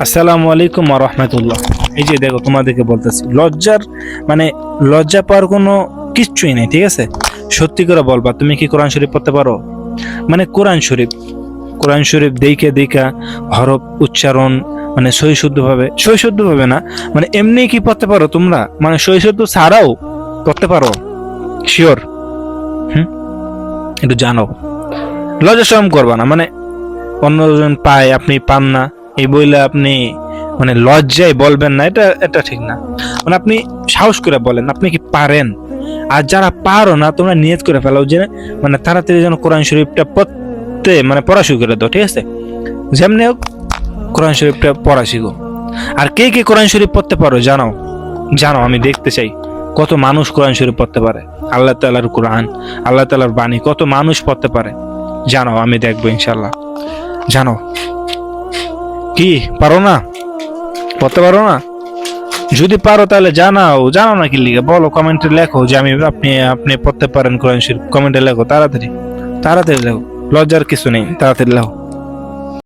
আসসালামু আলাইকুম ওয়া রাহমাতুল্লাহ। এই যে দেখো, তোমাদেরকে বলতেছি, মানে লজ্জা পাওয়ার কোনো কিচ্ছুই নেই, ঠিক আছে? সত্যি করে বলবা, তুমি কি কোরআন শরীফ পড়তে পারো? মানে কোরআন শরীফ দেখা হরফ উচ্চারণ, মানে সহি শুদ্ধভাবে না, মানে এমনি কি পড়তে পারো তোমরা? মানে সহি শুদ্ধ ছাড়াও পড়তে পারো? শিওর? হুম, একটু জানো। লজ্জা শরম করবা না, মানে অন্যজন পায় আপনি পান না, এই বইলে আপনি মানে লজ্জায় বলবেন না, এটা ঠিক না। মানে আপনি সাহস করে বলেন আপনি কি পারেন। আর যারা পারো না, তোমরা নিয়ত করে ফেলো যে মানে তাড়াতাড়ি যেন কোরআন শরীফটা পড়তে মানে পড়া শুরু করে দাও, ঠিক আছে? যেমনি হোক কোরআন শরীফটা পড়া শিখো। আর কে কে কোরআন শরীফ পড়তে পারো জানাও, জানাও, আমি দেখতে চাই কত মানুষ কোরআন শরীফ পড়তে পারে। আল্লাহ তাআলার কোরআন, আল্লাহ তাআলার বাণী কত মানুষ পড়তে পারে জানাও, আমি দেখবো ইনশাল্লাহ। জানো কি পারো না? পড়তে পারো না? যদি পারো তাহলে জানাও না, কি লিখে বলো, কমেন্টে লেখো যে আপনি পড়তে পারেন কোরআন শরীফ। কমেন্টে লেখো, তাড়াতাড়ি লেখো, লজ্জার কিছু নেই, তাড়াতাড়ি লেখো।